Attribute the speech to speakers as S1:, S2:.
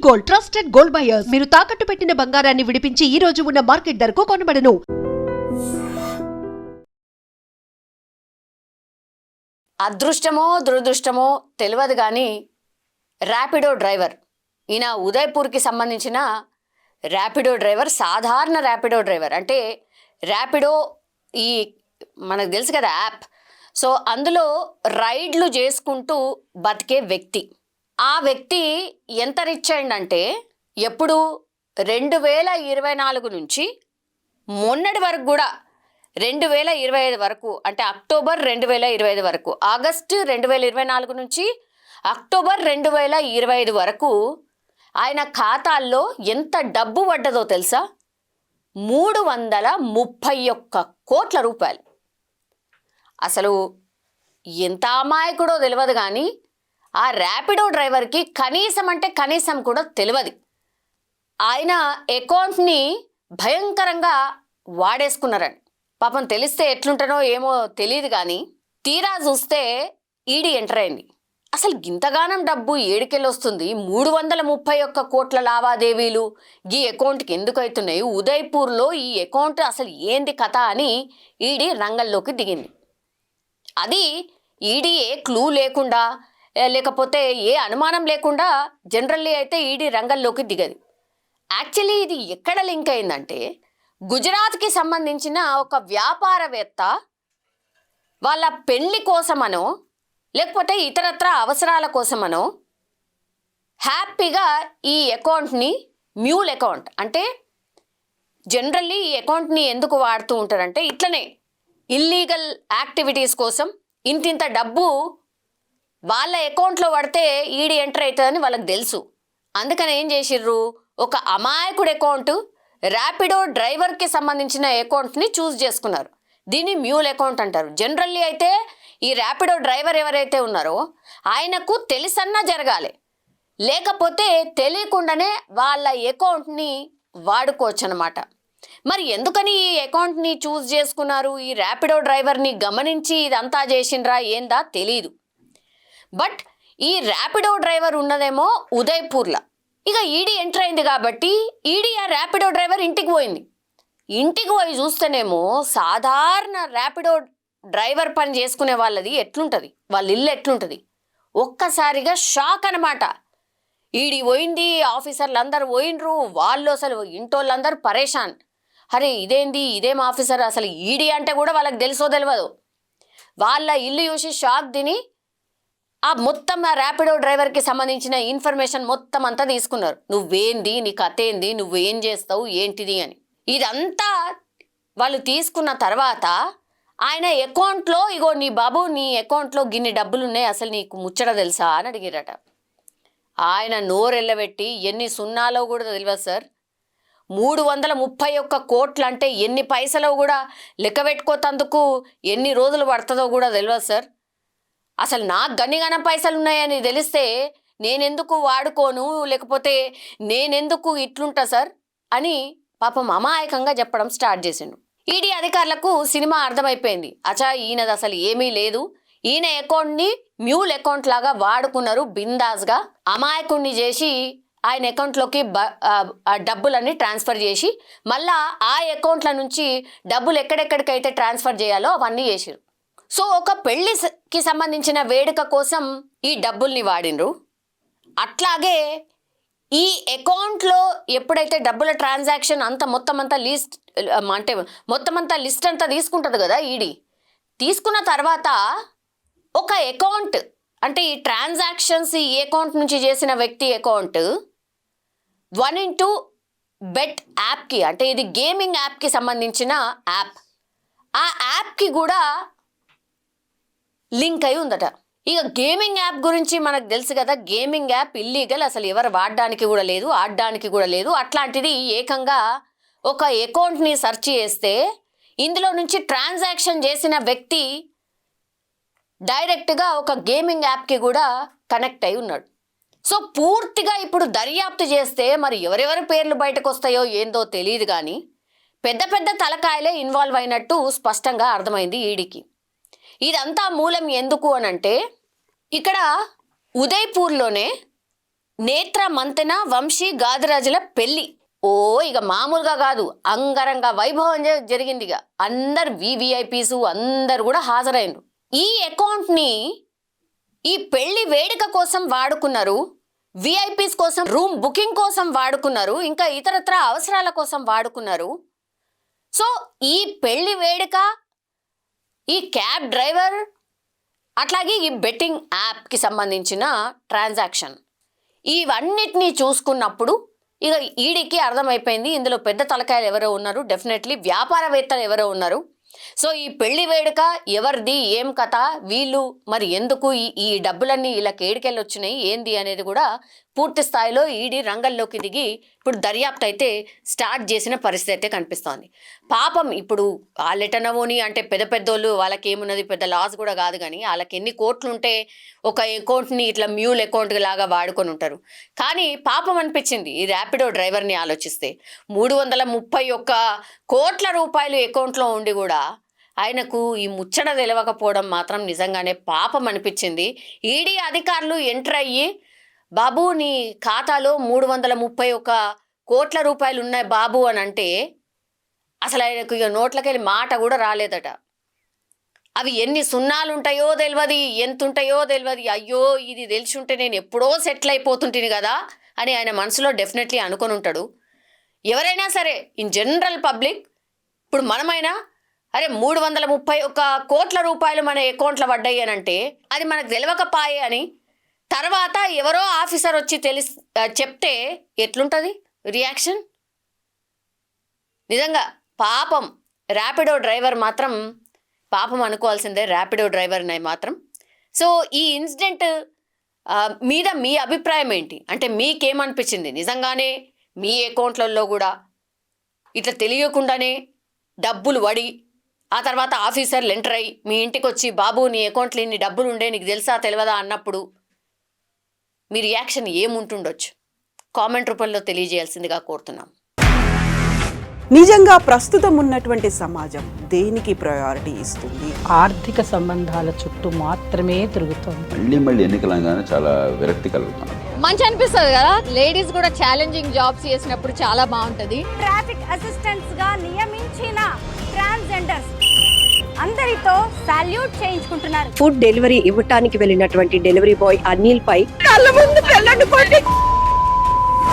S1: Gold, trusted gold buyers. మీరు తాకట్టు పెట్టిన బంగారాన్ని విడిపించి ఈ రోజు ఉన్న మార్కెట్ ధరకు కొనబడను.
S2: అదృష్టమో దురదృష్టమో తెలియదు కానీ ర్యాపిడో డ్రైవర్, ఈయన ఉదయ్పూర్కి సంబంధించిన ర్యాపిడో డ్రైవర్, సాధారణ ర్యాపిడో డ్రైవర్. అంటే ర్యాపిడో ఈ మనకు తెలుసు కదా యాప్. సో అందులో రైడ్లు చేసుకుంటూ బతికే వ్యక్తి. ఆ వ్యక్తి ఎంత రిచ్ అయిందంటే ఎప్పుడు 2024 నుంచి మొన్నటి వరకు కూడా 2025 వరకు, అంటే అక్టోబర్ 2025 వరకు, ఆగస్టు 2024 నుంచి అక్టోబర్ 2025 వరకు ఆయన ఖాతాల్లో ఎంత డబ్బు పడ్డదో తెలుసా? 331 కోట్ల రూపాయలు. అసలు ఎంత అమాయకుడో తెలియదు కానీ ఆ ర్యాపిడో డ్రైవర్కి కనీసం అంటే కనీసం కూడా తెలియదు. ఆయన అకౌంట్ని భయంకరంగా వాడేసుకున్నారని. పాపం తెలిస్తే ఎట్లుంటానో ఏమో తెలియదు కానీ తీరా చూస్తే ఈడీ ఎంటర్ అయింది. అసలు ఇంతగానం డబ్బు ఏడుకెళ్ళి వస్తుంది? 331 కోట్ల లావాదేవీలు ఈ అకౌంట్కి ఎందుకు అవుతున్నాయి? ఉదయ్పూర్లో ఈ అకౌంట్ అసలు ఏంది కథ అని ఈడీ రంగంలోకి దిగింది. అది ఈడీ ఏ క్లూ లేకుండా, లేకపోతే ఏ అనుమానం లేకుండా జనరల్లీ అయితే ఈడీ రంగంలోకి దిగదు. యాక్చువల్లీ ఇది ఎక్కడ లింక్ అయిందంటే, గుజరాత్కి సంబంధించిన ఒక వ్యాపారవేత్త వాళ్ళ పెళ్లి కోసమనో లేకపోతే ఇతరత్ర అవసరాల కోసమనో హ్యాపీగా ఈ అకౌంట్ని, మ్యూల్ అకౌంట్ అంటే జనరల్లీ ఈ అకౌంట్ని ఎందుకు వాడుతూ ఉంటారంటే ఇట్లనే ఇల్లీగల్ యాక్టివిటీస్ కోసం ఇంతింత డబ్బు వాళ్ళ అకౌంట్లో పడితే ఈడీ ఎంటర్ అవుతుందని వాళ్ళకి తెలుసు. అందుకని ఏం చేసిర్రు, ఒక అమాయకుడు అకౌంట్, ర్యాపిడో డ్రైవర్కి సంబంధించిన అకౌంట్ని చూస్ చేసుకున్నారు. దీన్ని మ్యూల్ అకౌంట్ అంటారు. జనరల్లీ అయితే ఈ ర్యాపిడో డ్రైవర్ ఎవరైతే ఉన్నారో ఆయనకు తెలిసన్నా జరగాలి, లేకపోతే తెలియకుండానే వాళ్ళ అకౌంట్ని వాడుకోవచ్చు అన్నమాట. మరి ఎందుకని ఈ అకౌంట్ని చూస్ చేసుకున్నారు? ఈ ర్యాపిడో డ్రైవర్ని గమనించి ఇదంతా చేసిండ్రా ఏందా తెలీదు. బట్ ఈ ర్యాపిడో డ్రైవర్ ఉన్నదేమో ఉదయ్పూర్లో. ఇక ఈడీ ఎంటర్ అయింది కాబట్టి ఈడీ ఆ ర్యాపిడో డ్రైవర్ ఇంటికి పోయింది. ఇంటికి పోయి చూస్తేనేమో సాధారణ ర్యాపిడో డ్రైవర్ పని చేసుకునే వాళ్ళది ఎట్లుంటుంది, వాళ్ళ ఇల్లు ఎట్లుంటుంది, ఒక్కసారిగా షాక్ అనమాట. ఈడీ పోయింది, ఆఫీసర్లు అందరు పోయినరు, వాళ్ళు అసలు ఇంటోళ్ళందరూ పరేషాన్. అరే ఇదేంది, ఇదేం ఆఫీసర్, అసలు ఈడీ అంటే కూడా వాళ్ళకి తెలుసో తెలియదు. వాళ్ళ ఇల్లు చూసి షాక్ తిని ఆ మొత్తం ఆ ర్యాపిడో డ్రైవర్కి సంబంధించిన ఇన్ఫర్మేషన్ మొత్తం అంతా తీసుకున్నారు. నువ్వేంది, నీ కథ ఏంది, నువ్వేం చేస్తావు, ఏంటిది అని. ఇదంతా వాళ్ళు తీసుకున్న తర్వాత ఆయన అకౌంట్లో, ఇగో నీ బాబు నీ అకౌంట్లో గిన్ని డబ్బులు ఉన్నాయి, అసలు నీకు ముచ్చట తెలుసా అని అడిగిరట. ఆయన నోరెళ్ళబెట్టి ఎన్ని సున్నాలో కూడా తెలియదు సార్, 331 కోట్లు అంటే ఎన్ని పైసలో కూడా లెక్క పెట్టుకోతందుకు ఎన్ని రోజులు పడుతుందో కూడా తెలియదు సార్. అసలు నాకు గన్నిగానం పైసలు ఉన్నాయని తెలిస్తే నేనెందుకు వాడుకోను, లేకపోతే నేనెందుకు ఇట్లుంటా సార్ అని పాపం అమాయకంగా చెప్పడం స్టార్ట్ చేసిండు. ఈడీ అధికారులకు సినిమా అర్థమైపోయింది. అచ్చా ఈయనది అసలు ఏమీ లేదు, ఈయన అకౌంట్ని మ్యూల్ అకౌంట్ లాగా వాడుకున్నారు బిందాస్గా. అమాయకుణ్ణి చేసి ఆయన అకౌంట్లోకి డబ్బులన్నీ ట్రాన్స్ఫర్ చేసి మళ్ళా ఆ అకౌంట్ల నుంచి డబ్బులు ఎక్కడెక్కడికైతే ట్రాన్స్ఫర్ చేయాలో అవన్నీ చేసిరు. సో ఒక పెళ్లికి సంబంధించిన వేడుక కోసం ఈ డబ్బుల్ని వాడినరు. అట్లాగే ఈ అకౌంట్లో ఎప్పుడైతే డబ్బుల ట్రాన్సాక్షన్ అంతా మొత్తం అంతా లిస్ట్ అంతా తీసుకుంటుంది కదా ఈడీ, తీసుకున్న తర్వాత ఒక అకౌంట్ అంటే ఈ ట్రాన్సాక్షన్స్ ఈ అకౌంట్ నుంచి చేసిన వ్యక్తి అకౌంట్ 1xBet యాప్కి, అంటే ఇది గేమింగ్ యాప్కి సంబంధించిన యాప్, ఆ యాప్కి కూడా లింక్ అయి ఉందట. ఇక గేమింగ్ యాప్ గురించి మనకు తెలుసు కదా, గేమింగ్ యాప్ ఇల్లీగల్, అసలు ఎవరు వాడడానికి కూడా లేదు, ఆడడానికి కూడా లేదు. అట్లాంటిది ఏకంగా ఒక అకౌంట్ని సెర్చ్ చేస్తే ఇందులో నుంచి ట్రాన్సాక్షన్ చేసిన వ్యక్తి డైరెక్ట్గా ఒక గేమింగ్ యాప్కి కూడా కనెక్ట్ అయి ఉన్నాడు. సో పూర్తిగా ఇప్పుడు దర్యాప్తు చేస్తే మరి ఎవరెవరి పేర్లు బయటకు వస్తాయో ఏందో తెలియదు కానీ పెద్ద పెద్ద తలకాయలే ఇన్వాల్వ్ అయినట్టు స్పష్టంగా అర్థమైంది ఈడీకి. ఇదంతా మూలం ఎందుకు అనంటే, ఇక్కడ ఉదయ్పూర్లోనే నేత్ర మంతెన వంశీ గాదిరాజుల పెళ్లి ఓ ఇక మామూలుగా కాదు, అంగరంగ వైభవం జరిగింది. ఇక అందరు వివిఐపీస్ అందరు కూడా హాజరైనరు. ఈ అకౌంట్ని ఈ పెళ్లి వేడుక కోసం వాడుకున్నారు, విఐపీస్ కోసం రూమ్ బుకింగ్ కోసం వాడుకున్నారు, ఇంకా ఇతరత్ర అవసరాల కోసం వాడుకున్నారు. సో ఈ పెళ్లి వేడుక, ఈ క్యాబ్ డ్రైవర్, అట్లాగే ఈ బెట్టింగ్ యాప్కి సంబంధించిన ట్రాన్సాక్షన్, ఇవన్నిటినీ చూసుకున్నప్పుడు ఇక ఈడీకి అర్థమైపోయింది ఇందులో పెద్ద తలకాయలు ఎవరో ఉన్నారు, డెఫినెట్లీ వ్యాపారవేత్తలు ఎవరో ఉన్నారు. సో ఈ పెళ్లి వేడుక ఎవరిది, ఏం కథ, వీళ్ళు మరి ఎందుకు ఈ డబ్బులన్నీ వీళ్ళకి ఏడికెళ్ళి వచ్చినాయి ఏంది అనేది కూడా పూర్తి స్థాయిలో ఈడీ రంగంలోకి దిగి ఇప్పుడు దర్యాప్తు అయితే స్టార్ట్ చేసిన పరిస్థితి అయితే కనిపిస్తోంది. పాపం ఇప్పుడు వాళ్ళెటనవోని అంటే పెద్ద పెద్దోళ్ళు వాళ్ళకి ఏమున్నది, పెద్ద లాస్ కూడా కాదు, కానీ వాళ్ళకి ఎన్ని కోట్లు ఉంటే ఒక అకౌంట్ని ఇట్లా మ్యూల్ అకౌంట్ లాగా వాడుకొని ఉంటారు. కానీ పాపం అనిపించింది ఈ ర్యాపిడో డ్రైవర్ని ఆలోచిస్తే. 331 కోట్ల రూపాయలు అకౌంట్లో ఉండి కూడా ఆయనకు ఈ ముచ్చట తెలవకపోవడం మాత్రం నిజంగానే పాపం అనిపించింది. ఈడీ అధికారులు ఎంటర్ అయ్యి, బాబు నీ ఖాతాలో 331 కోట్ల రూపాయలు ఉన్నాయి బాబు అని అంటే అసలు ఆయనకు ఇక నోట్లకెళ్ళి మాట కూడా రాలేదట. అవి ఎన్ని సున్నాలు ఉంటాయో తెలియదు, ఎంత ఉంటాయో తెలియదు. అయ్యో ఇది తెలిసి ఉంటే నేను ఎప్పుడో సెటిల్ అయిపోతుంటుంది కదా అని ఆయన మనసులో డెఫినెట్లీ అనుకొని ఉంటాడు. ఎవరైనా సరే ఇన్ జనరల్ పబ్లిక్, ఇప్పుడు మనమైనా అరే 331 కోట్ల రూపాయలు మన అకౌంట్లో పడ్డాయి అని అంటే అది మనకు తెలియకపాయే అని తర్వాత ఎవరో ఆఫీసర్ వచ్చి చెప్తే ఎట్లుంటుంది రియాక్షన్? నిజంగా పాపం ర్యాపిడో డ్రైవర్ మాత్రం పాపం అనుకోవాల్సిందే, ర్యాపిడో డ్రైవర్ని మాత్రం. సో ఈ ఇన్సిడెంట్ మీద మీ అభిప్రాయం ఏంటి? అంటే మీకేమనిపించింది? నిజంగానే మీ అకౌంట్లలో కూడా ఇట్లా తెలియకుండానే డబ్బులు వడి ఆ తర్వాత ఆఫీసర్లు ఎంటర్ అయ్యి మీ ఇంటికి వచ్చి బాబు నీ అకౌంట్లో ఇన్ని డబ్బులు ఉండే నీకు తెలుసా తెలియదా అన్నప్పుడు మీ రియాక్షన్ ఏముంటుండొచ్చు? కామెంట్ రూపంలో తెలియజేయాల్సిందిగా కోరుతున్నాం.
S3: నిజంగా ప్రస్తుతం ఉన్నటువంటి సమాజం దేనికి ప్రయారిటీ ఇస్తుంది?
S4: ఆర్థిక సంబంధాల చుట్టూ మాత్రమే తిరుగుతుంది.
S5: మళ్ళీ ఎన్నికలంగానే చాలా విరక్తి కలుగుతాను.
S6: మంచి అనిపిస్తుంది కదా, లేడీస్ కూడా ఛాలెంజింగ్ జాబ్స్ చేసినప్పుడు చాలా బాగుంటది.
S7: ట్రాఫిక్ అసిస్టెంట్స్ గా నియమించిన ట్రాన్స్జెండర్స్ అందరితో సాల్యూట్ చేయించుకుంటున్నారు.
S8: ఫుడ్ డెలివరీ ఇవ్వటానికి వెళ్ళినటువంటి డెలివరీ బాయ్ అనిల్ పై
S3: కళ్ళ ముందు